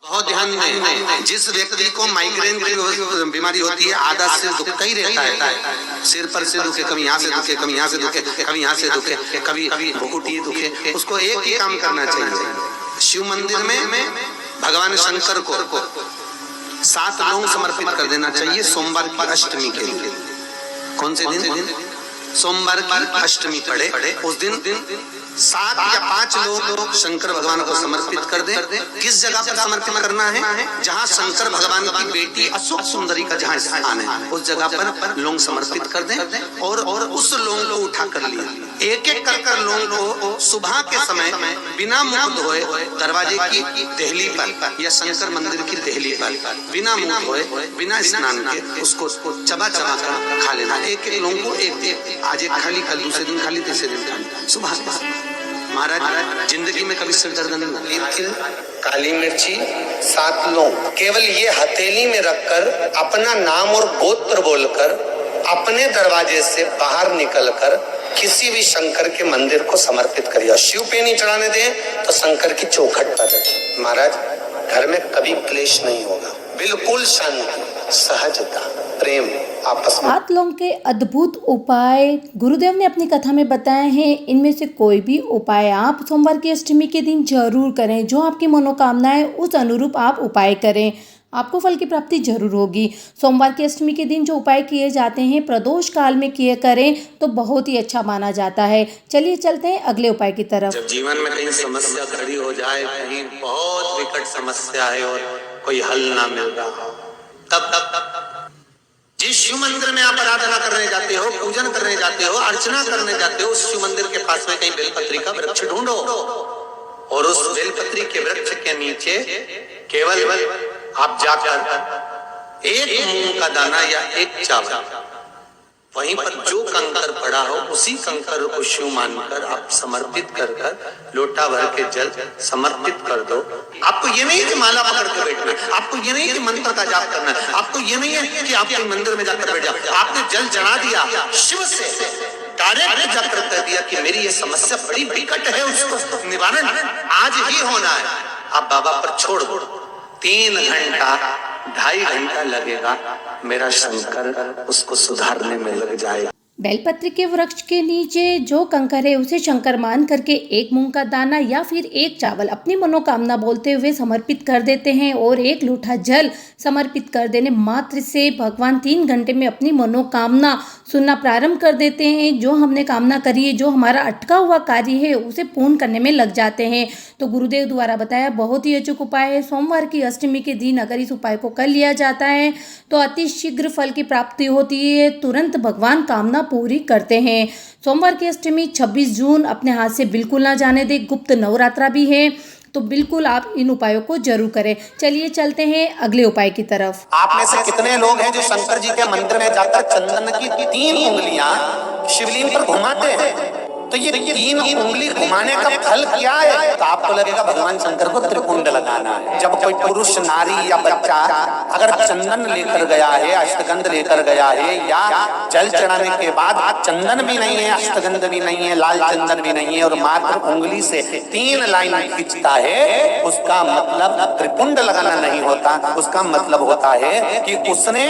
बहुत ध्यान दें, जिस व्यक्ति को माइग्रेन की बीमारी होती है आधा सिर दुखता ही रहता है, सिर पर से दुखे, कभी यहाँ से दुखे, कभी यहाँ से दुखे, कभी यहाँ से दुखे, कभी भुकुटी दुखे, उसको एक ही काम करना चाहिए। शिव मंदिर में भगवान शंकर को 7 लौंग समर्पित कर देना चाहिए सोमवार की अष्टमी के लिए। कौन से दिन? सोमवार की अष्टमी पड़े उस दिन 7 या 5 लोग शंकर भगवान को समर्पित कर दें। किस जगह पर समर्पित करना है? जहाँ शंकर भगवान की बेटी अशोक सुंदरी का जहाँ स्थान है उस जगह पर लौंग समर्पित कर दें और उस लौंग को उठा कर लिया। एक एक कर लौंग को सुबह के समय बिना मुंह धोए दरवाजे की देहली पर या शंकर मंदिर की देहली पर बिना मुंह धोए बिना स्नान के उसको चबा चबा कर खा लेना। एक एक लौंग को एक आज एक खाली, कल दूसरे दिन खाली, तीसरे दिन खाली, सुबह। महाराज जिंदगी में कभी सिर दर्द नहीं हुआ। काली मिर्ची 7 लौंग केवल ये हथेली में रखकर अपना नाम और गोत्र बोलकर अपने दरवाजे से बाहर निकलकर किसी भी शंकर के मंदिर को समर्पित करिए। शिव पे नहीं चढ़ाने दें तो शंकर की चौखट पर रखें। महाराज घर में कभी क्लेश नहीं होगा, बिल्कुल शांति, सहजता, प्रेम आपस में। 7 लौंग के अद्भुत उपाय गुरुदेव ने अपनी कथा में बताए हैं। इनमें से कोई भी उपाय आप सोमवार की अष्टमी के दिन जरूर करें। जो आपकी मनोकामना है उस अनुरूप आप उपाय करें, आपको फल की प्राप्ति जरूर होगी। सोमवार की अष्टमी के दिन जो उपाय किए जाते हैं प्रदोष काल में किए करें तो बहुत ही अच्छा माना जाता है। चलिए चलते हैं अगले उपाय की तरफ। जब जीवन में कहीं समस्या खड़ी हो जाए, कहीं बहुत विकट समस्या है और कोई हल ना मिल रहा, तब जिस शिव मंदिर में आप आराधना करने जाते हो, पूजन करने जाते हो, अर्चना करने जाते हो, उस शिव मंदिर के पास में कहीं बेलपत्री का वृक्ष ढूंढो और उस बेलपत्री के वृक्ष के नीचे केवल आप जाकर एक मूंग का दाना या एक चावल, वहीं पर जो कंकर पड़ा हो उसी कंकर को शिव मानकर आप समर्पित कर लोटा भर के जल समर्पित कर दो। आपको ये नहीं कि माला पकड़ के बैठना है, आपको ये नहीं कि मंत्र का जाप करना है, आपको ये नहीं है कि आप मंदिर में जाकर बैठ जाओ। आपने जल चढ़ा दिया, शिव से डायरेक्ट जाकर कह दिया कि मेरी ये समस्या बड़ी विकट है, उसको निवारण आज ही होना है। आप बाबा पर छोड़ दो, 3 घंटा 2.5 घंटा लगेगा, मेरा शंकर उसको सुधारने में लग जाएगा। बेलपत्र के वृक्ष के नीचे जो कंकर है उसे शंकर मान करके एक मूंग का दाना या फिर एक चावल अपनी मनोकामना बोलते हुए समर्पित कर देते हैं और 1 लोटा जल समर्पित कर देने मात्र से भगवान 3 घंटे में अपनी मनोकामना सुनना प्रारंभ कर देते हैं। जो हमने कामना करी है, जो हमारा अटका हुआ कार्य है उसे पूर्ण करने में लग जाते हैं। तो गुरुदेव द्वारा बताया बहुत ही अचूक उपाय है। सोमवार की अष्टमी के दिन अगर इस उपाय को कर लिया जाता है तो अति शीघ्र फल की प्राप्ति होती है, तुरंत भगवान कामना पूरी करते हैं। सोमवार की अष्टमी 26 जून अपने हाथ से बिल्कुल ना जाने दे। गुप्त नवरात्रा भी है तो बिल्कुल आप इन उपायों को जरूर करें। चलिए चलते हैं अगले उपाय की तरफ। आप में से कितने लोग हैं जो शंकर जी के मंदिर में जाकर चंदन की 3 उंगलियां शिवलिंग पर घुमाते हैं? तो ये 3 उंगली घुमाने का फल क्या है? तो आपको लगेगा भगवान शंकर को त्रिपुंड लगाना है। जब कोई पुरुष, नारी या बच्चा अगर चंदन लेकर गया है, अष्टगंध लेकर गया है या जल चढ़ाने के बाद चंदन भी नहीं है, अष्टगंध भी नहीं है, लाल चंदन भी नहीं है और मात्र उंगली से 3 लाइन खींचता है, उसका मतलब त्रिपुंड लगाना नहीं होता। उसका मतलब होता है कि उसने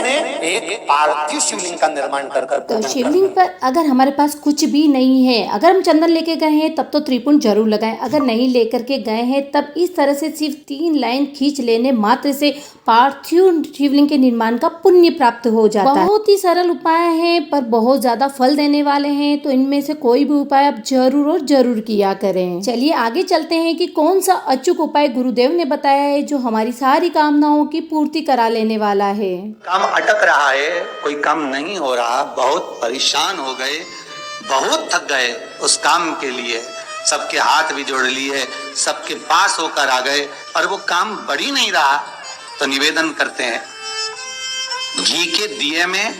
एक पार्थिव शिवलिंग का निर्माण कर तो शिवलिंग पर अगर हमारे पास कुछ भी नहीं है, अगर हम चंदन लेके गए हैं तब तो त्रिपुंड जरूर लगाएं। अगर नहीं लेकर के गए हैं तब इस तरह से सिर्फ 3 लाइन खींच लेने मात्र से पार्थिव शिवलिंग के निर्माण का पुण्य प्राप्त हो जाता है। बहुत ही सरल उपाय है पर बहुत ज्यादा फल देने वाले हैं। तो इनमें से कोई भी उपाय आप जरूर और जरूर किया करें। चलिए आगे चलते हैं कि कौन सा अचूक उपाय गुरुदेव ने बताया है जो हमारी सारी कामनाओं की पूर्ति करा लेने वाला है। काम अटक रहा है, कोई काम नहीं हो रहा, बहुत परेशान हो गए, बहुत थक गए उस काम के लिए, सबके हाथ भी जोड़ लिए, सबके पास होकर आ गए और वो काम बढ़ ही नहीं रहा, तो निवेदन करते हैं घी के दिए में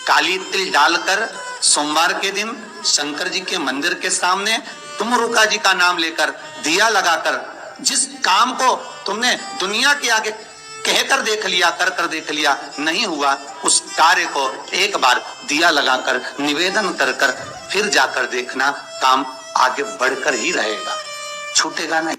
काली तिल डालकर सोमवार के दिन शंकर जी के मंदिर के सामने तुम रुका जी का नाम लेकर दिया लगाकर जिस काम को तुमने दुनिया के आगे कहकर देख लिया, कर देख लिया, नहीं हुआ, उस कार्य को एक बार दिया लगाकर निवेदन कर फिर जाकर देखना, काम आगे बढ़कर ही रहेगा, छूटेगा नहीं।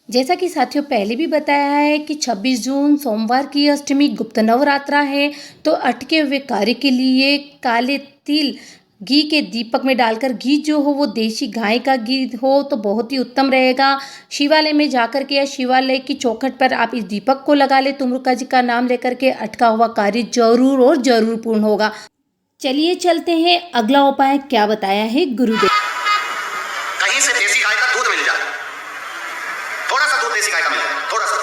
जैसा कि साथियों पहले भी बताया है कि 26 जून सोमवार की अष्टमी गुप्त नवरात्रा है, तो अटके हुए कार्य के लिए काले तिल घी के दीपक में डालकर, घी जो हो वो देसी गाय का घी हो तो बहुत ही उत्तम रहेगा। शिवालय में जाकर के या शिवालय की चौखट पर आप इस दीपक को लगा ले, तुमरुका जी का नाम लेकर के अटका हुआ कार्य जरूर और जरूर पूर्ण होगा। चलिए चलते हैं, अगला उपाय क्या बताया है गुरुदेव। कहीं से देसी गाय का दूध मिल जाए, थोड़ा सा दूध देसी गाय का मिल जाए, थोड़ा सा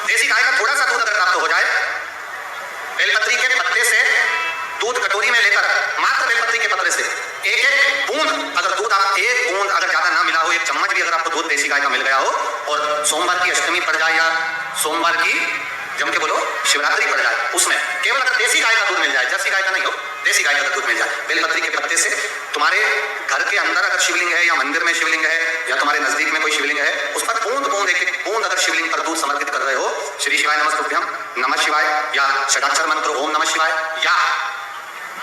देसी गाय का थोड़ा सा दूध अगर प्राप्त हो जाए, बेलपत्री के पत्ते से दूध कटोरी में लेकर, मात्र बेलपत्री के पत्ते से एक एक बूंद, अगर दूध आप एक बूंद अगर ज्यादा ना मिला हो, एक चम्मच भी अगर आपको दूध देसी गाय का मिल गया हो, और सोमवार की अष्टमी पड़ जाए या सोमवार की जम के बोलो शिवरात्रि पड़ जाए, उसमें केवल अगर देसी गाय का दूध मिल जाए, जर्सी गाय का नहीं हो, देसी गाय का दूध मिल जाए, बेलपत्री के पत्ते से, तुम्हारे घर के अंदर अगर शिवलिंग है या मंदिर में शिवलिंग है या तुम्हारे नजदीक में कोई शिवलिंग है, उस पर बूंद बूंद एक एक बूंद अगर शिवलिंग पर दूध समर्पित कर रहे हो, श्री शिवाय नमस्तुभ्यम, नमः शिवाय, या षडाक्षर मंत्र ओम नमः शिवाय, या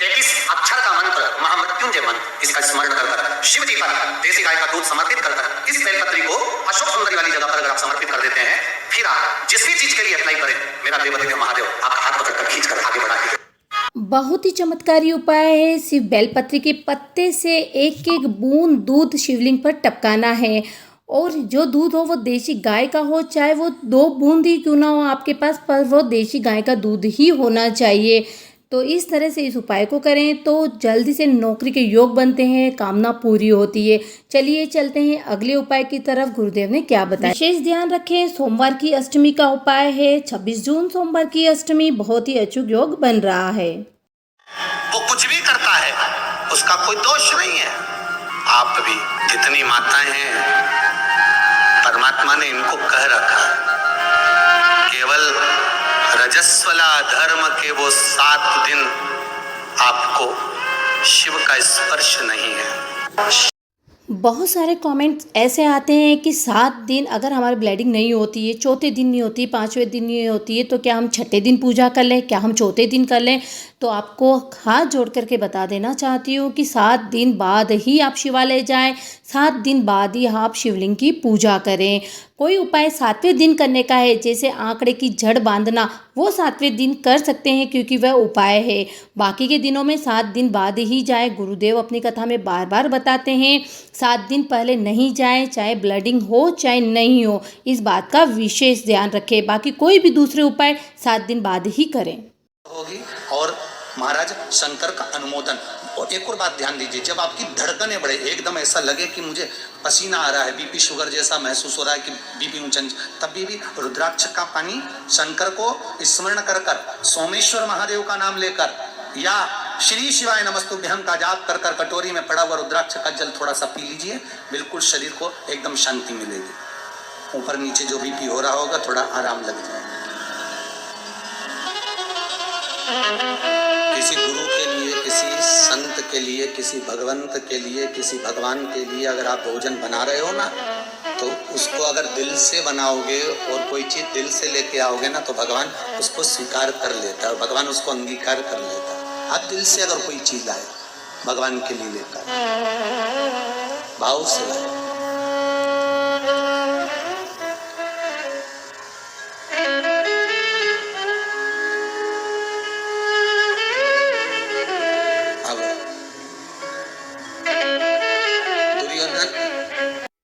21 अक्षर का मंत्र महामृत्युंजय मंत्र, इसका स्मरण कर शिव जी पर देसी गाय का दूध समर्पित कर इस बेलपत्री को अशोक सुंदरी वाली जगह पर अगर आप समर्पित कर देते हैं, फिर आप जिस भी चीज के लिए अप्लाई करें, मेरा देवदेव महादेव आपका हाथ पकड़कर खींचकर आगे बढ़ा के बहुत ही चमत्कारी उपाय है। सिर्फ बेलपत्री के पत्ते से एक एक बूंद दूध शिवलिंग पर टपकाना है, और जो दूध हो वो देसी गाय का हो, चाहे वो 2 बूंद ही क्यों ना हो आपके पास, पर वो देसी गाय का दूध ही होना चाहिए। तो इस तरह से इस उपाय को करें तो जल्दी से नौकरी के योग बनते हैं, कामना पूरी होती है। चलिए चलते हैं अगले उपाय की तरफ, गुरुदेव ने क्या बताया। विशेष ध्यान रखें, सोमवार की अष्टमी का उपाय है 26 जून सोमवार की अष्टमी, बहुत ही अचूक योग बन रहा है। वो कुछ भी करता है उसका कोई दोष नहीं है। आप भी जितनी माताएं हैं, परमात्मा ने इनको कह रखा, केवल रजस्वला धर्म के वो 7 दिन आपको शिव का स्पर्श नहीं है। बहुत सारे कमेंट्स ऐसे आते हैं कि 7 दिन अगर हमारी ब्लीडिंग नहीं होती है, चौथे दिन नहीं होती, 5वें दिन नहीं होती है, तो क्या हम छठे दिन पूजा कर लें, क्या हम चौथे दिन कर लें? तो आपको हाथ जोड़ करके बता देना चाहती हूँ कि 7 दिन बाद ही आप शिवालय जाएं, 7 दिन बाद ही आप शिवलिंग की पूजा करें। कोई उपाय 7वें दिन करने का है, जैसे आंकड़े की जड़ बांधना, वो 7वें दिन कर सकते हैं क्योंकि वह उपाय है। बाकी के दिनों में 7 दिन बाद ही जाए। गुरुदेव अपनी कथा में बार बार बताते हैं 7 दिन पहले नहीं जाएं, चाहे ब्लीडिंग हो चाहे नहीं हो, इस बात का विशेष ध्यान रखें। बाकी कोई भी दूसरे उपाय 7 दिन बाद ही करें होगी। और महाराज शंकर का अनुमोदन। और एक और बात ध्यान दीजिए, जब आपकी धड़कनें बढ़े, एकदम ऐसा लगे कि मुझे पसीना आ रहा है, बीपी शुगर जैसा महसूस हो रहा है कि बीपी ऊंचा, तभी भी रुद्राक्ष का पानी शंकर को स्मरण कर कर, सोमेश्वर महादेव का नाम लेकर, या श्री शिवाय नमस्तुभ्यम का जाप कर कर कटोरी में पड़ा हुआ रुद्राक्ष का जल थोड़ा सा पी लीजिए, बिल्कुल शरीर को एकदम शांति मिलेगी। ऊपर नीचे जो बीपी हो रहा होगा थोड़ा आराम लग जाएगा। किसी गुरु के लिए, किसी संत के लिए, किसी भगवंत के लिए, किसी भगवान के लिए अगर आप भोजन बना रहे हो ना, तो उसको अगर दिल से बनाओगे और कोई चीज दिल से लेके आओगे ना, तो भगवान उसको स्वीकार कर लेता है, भगवान उसको अंगीकार कर लेता है। आप दिल से अगर कोई चीज लाए भगवान के लिए लेकर, भाव से लाए,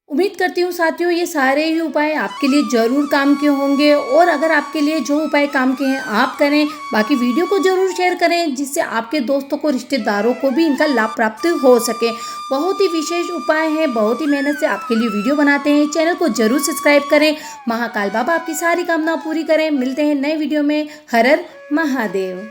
उम्मीद करती हूँ साथियों ये सारे ही उपाय आपके लिए ज़रूर काम के होंगे, और अगर आपके लिए जो उपाय काम के हैं आप करें। बाकी वीडियो को ज़रूर शेयर करें जिससे आपके दोस्तों को, रिश्तेदारों को भी इनका लाभ प्राप्त हो सके। बहुत ही विशेष उपाय है, बहुत ही मेहनत से आपके लिए वीडियो बनाते हैं। चैनल को ज़रूर सब्सक्राइब करें। महाकाल बाबा आपकी सारी कामना पूरी करें। मिलते हैं नए वीडियो में। हर हर महादेव।